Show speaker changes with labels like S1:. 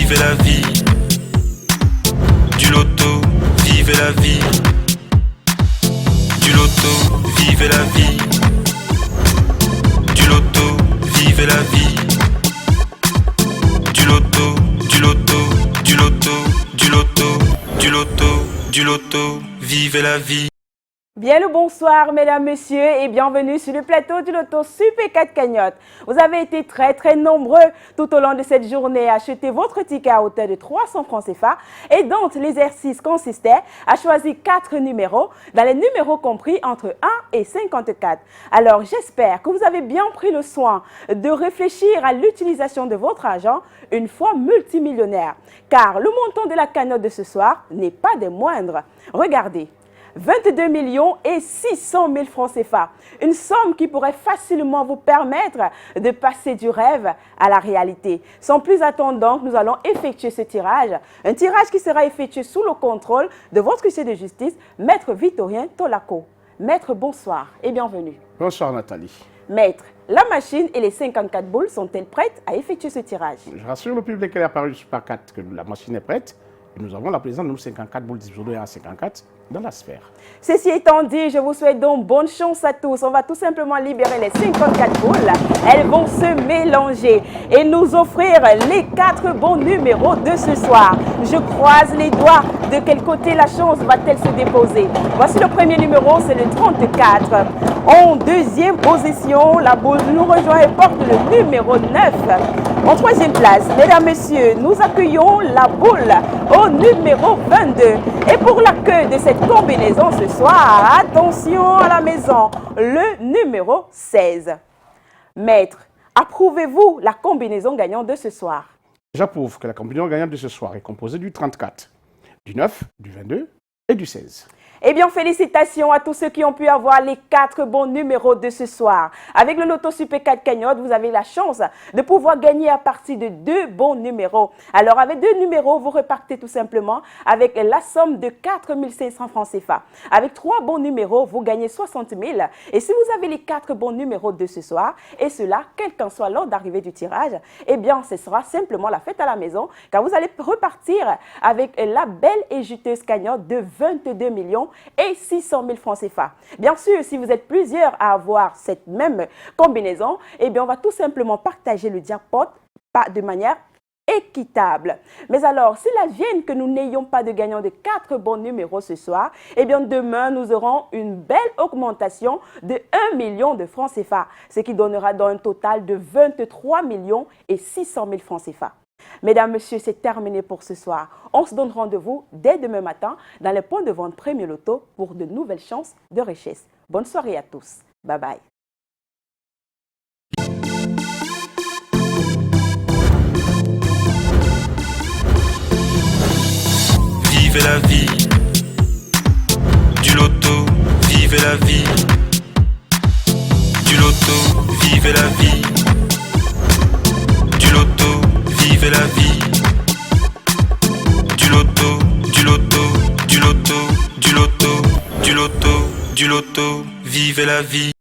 S1: vivez la vie. Du loto, vivez la vie. Du loto, vivez la vie. Du loto, vivez la vie. Du loto, du loto, du loto, du loto, du loto, du loto, vivez la vie.
S2: Bien le bonsoir mesdames, messieurs et bienvenue sur le plateau du Loto Super 4 Cagnotte. Vous avez été très nombreux tout au long de cette journée à acheter votre ticket à hauteur de 300 francs CFA et dont l'exercice consistait à choisir 4 numéros dans les numéros compris entre 1 et 54. Alors j'espère que vous avez bien pris le soin de réfléchir à l'utilisation de votre argent une fois multimillionnaire car le montant de la cagnotte de ce soir n'est pas des moindres. Regardez. 22 millions et 600 000 francs CFA. Une somme qui pourrait facilement vous permettre de passer du rêve à la réalité. Sans plus attendre, nous allons effectuer ce tirage. Un tirage qui sera effectué sous le contrôle de votre huissier de justice, Maître Victorien Tolako. Maître, bonsoir et bienvenue.
S3: Bonsoir Nathalie.
S2: Maître, la machine et les 54 boules sont-elles prêtes à effectuer ce tirage?
S3: Je rassure le public qu'elle est apparue sur par 4 que la machine est prête. Et nous avons la présence de nos 54 boules disposées à 54 dans la sphère.
S2: Ceci étant dit, je vous souhaite donc bonne chance à tous. On va tout simplement libérer les 54 boules. Elles vont se mélanger et nous offrir les 4 bons numéros de ce soir. Je croise les doigts. De quel côté la chance va-t-elle se déposer? Voici le premier numéro, c'est le 34. En deuxième position, la boule nous rejoint et porte le numéro 9. En troisième place, mesdames, messieurs, nous accueillons la boule au numéro 22. Et pour la queue de cette combinaison ce soir, attention à la maison, le numéro 16. Maître, approuvez-vous la combinaison gagnante de ce soir?
S3: J'approuve que la combinaison gagnante de ce soir est composée du 34, du 9, du 22 et du 16.
S2: Eh bien, félicitations à tous ceux qui ont pu avoir les 4 bons numéros de ce soir. Avec le Loto Super 4 Cagnotte, vous avez la chance de pouvoir gagner à partir de 2 bons numéros. Alors, avec 2 numéros, vous repartez tout simplement avec la somme de 4 500 francs CFA. Avec 3 bons numéros, vous gagnez 60 000. Et si vous avez les 4 bons numéros de ce soir, et cela, quel qu'en soit l'ordre d'arrivée du tirage, eh bien, ce sera simplement la fête à la maison, car vous allez repartir avec la belle et juteuse cagnotte de 22 millions et 600 000 francs CFA. Bien sûr, si vous êtes plusieurs à avoir cette même combinaison, eh bien, on va tout simplement partager le jackpot de manière équitable. Mais alors, s'il advienne que nous n'ayons pas de gagnant de 4 bons numéros ce soir, eh bien, demain, nous aurons une belle augmentation de 1 million de francs CFA, ce qui donnera dans un total de 23 millions et 600 000 francs CFA. Mesdames, Messieurs, c'est terminé pour ce soir. On se donne rendez-vous dès demain matin dans les points de vente Premier Loto pour de nouvelles chances de richesse. Bonne soirée à tous. Bye bye.
S1: Vivez la vie. Du loto, vivez la vie. Du loto, vivez la vie. Du loto, vivez la vie. Du loto, du loto, du loto, du loto, du loto, du loto, vivez la vie.